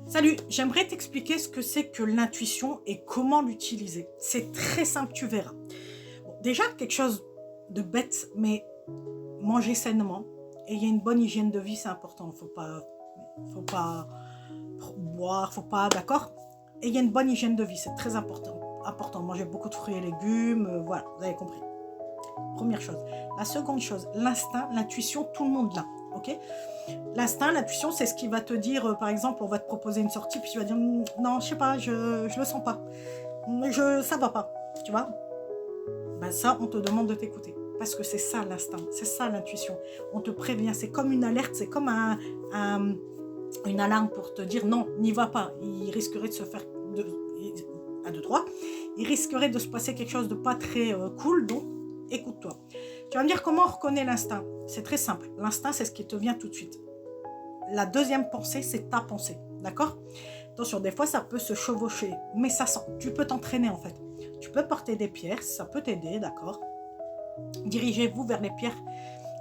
Salut, j'aimerais t'expliquer ce que c'est que l'intuition et comment l'utiliser. C'est très simple, tu verras. Bon, déjà, quelque chose de bête, mais manger sainement et il y a une bonne hygiène de vie, c'est important. Faut pas boire, faut pas, d'accord? Et il y a une bonne hygiène de vie, c'est très important. Important, manger beaucoup de fruits et légumes, voilà, vous avez compris. Première chose. La seconde chose, l'instinct, l'intuition, tout le monde l'a, ok? L'instinct, l'intuition, c'est ce qui va te dire, par exemple, on va te proposer une sortie, puis tu vas dire, non, je sais pas, je le sens pas, ça va pas, tu vois. Ben ça, on te demande de t'écouter, parce que c'est ça l'instinct, c'est ça l'intuition. On te prévient, c'est comme une alerte, c'est comme une alarme pour te dire, non, n'y va pas, il risquerait de se faire, à deux, trois, il risquerait de se passer quelque chose de pas très cool, donc écoute-toi. Tu vas me dire comment on reconnaît l'instinct. C'est très simple. L'instinct, c'est ce qui te vient tout de suite. La deuxième pensée, c'est ta pensée. D'accord? Attention, des fois, ça peut se chevaucher. Mais ça sent. Tu peux t'entraîner, en fait. Tu peux porter des pierres. Ça peut t'aider, d'accord? Dirigez-vous vers les pierres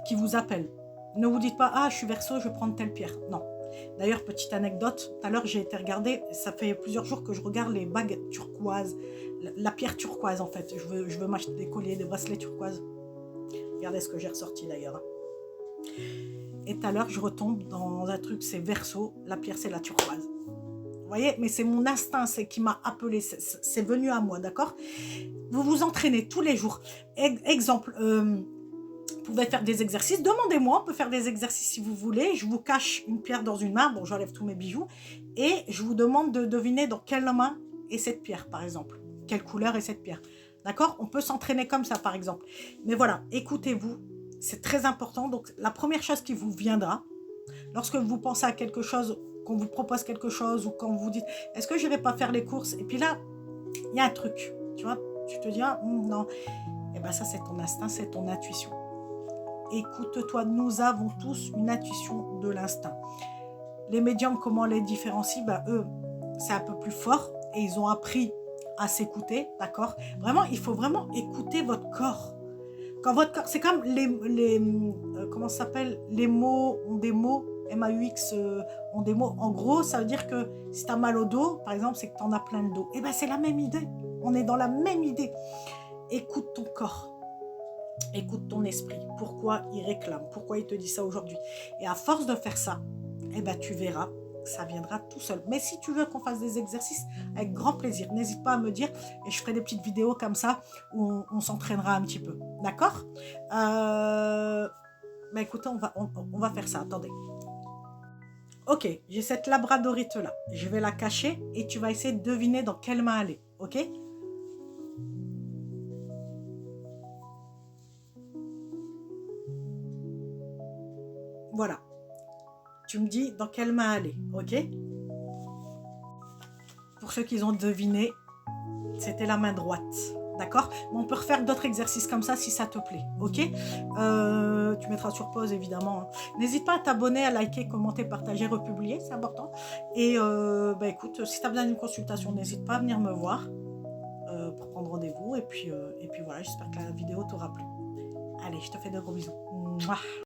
qui vous appellent. Ne vous dites pas, ah, je suis Verseau, je vais prendre telle pierre. Non. D'ailleurs, petite anecdote. Tout à l'heure, j'ai été regarder. Ça fait plusieurs jours que je regarde les bagues turquoises. La pierre turquoise, en fait. Je veux m'acheter des colliers, des bracelets turquoises. Regardez ce que j'ai ressorti d'ailleurs. Et tout à l'heure, je retombe dans un truc, c'est Verseau. La pierre, c'est la turquoise. Vous voyez, mais c'est mon instinct, c'est qui m'a appelé. C'est venu à moi, d'accord? Vous vous entraînez tous les jours. Exemple, vous pouvez faire des exercices. Demandez-moi, on peut faire des exercices si vous voulez. Je vous cache une pierre dans une main. Bon, j'enlève tous mes bijoux. Et je vous demande de deviner dans quelle main est cette pierre, par exemple. Quelle couleur est cette pierre. D'accord? On peut s'entraîner comme ça, par exemple. Mais voilà, écoutez-vous. C'est très important. Donc, la première chose qui vous viendra, lorsque vous pensez à quelque chose, qu'on vous propose quelque chose, ou quand vous dites, est-ce que je n'irai pas faire les courses? Et puis là, il y a un truc. Tu vois, tu te dis, ah, non. Et bien ça, c'est ton instinct, c'est ton intuition. Écoute-toi, nous avons tous une intuition de l'instinct. Les médiums, comment les différencient? Ben, eux, c'est un peu plus fort et ils ont appris à s'écouter, d'accord? Vraiment, il faut vraiment écouter votre corps. Quand votre corps, c'est comme comment ça s'appelle? Les mots ont des mots, M-A-U-X ont des mots. En gros, ça veut dire que si tu as mal au dos, par exemple, c'est que tu en as plein le dos. Et bien, c'est la même idée. On est dans la même idée. Écoute ton corps. Écoute ton esprit. Pourquoi il réclame? Pourquoi il te dit ça aujourd'hui? Et à force de faire ça, eh ben, tu verras, ça viendra tout seul. Mais si tu veux qu'on fasse des exercices, avec grand plaisir, n'hésite pas à me dire et je ferai des petites vidéos comme ça où on s'entraînera un petit peu. D'accord? Ben écoutez, on va faire ça. Attendez. Ok, j'ai cette labradorite là. Je vais la cacher et tu vas essayer de deviner dans quelle main elle est. Ok? Voilà. Tu me dis dans quelle main elle est. Ok? Pour ceux qui ont deviné, c'était la main droite. D'accord? Mais on peut refaire d'autres exercices comme ça si ça te plaît. Ok? Tu mettras sur pause évidemment. Hein. N'hésite pas à t'abonner, à liker, commenter, partager, republier. C'est important. Et bah écoute, si tu as besoin d'une consultation, n'hésite pas à venir me voir pour prendre rendez-vous. Et puis voilà, j'espère que la vidéo t'aura plu. Allez, je te fais de gros bisous. Mouah.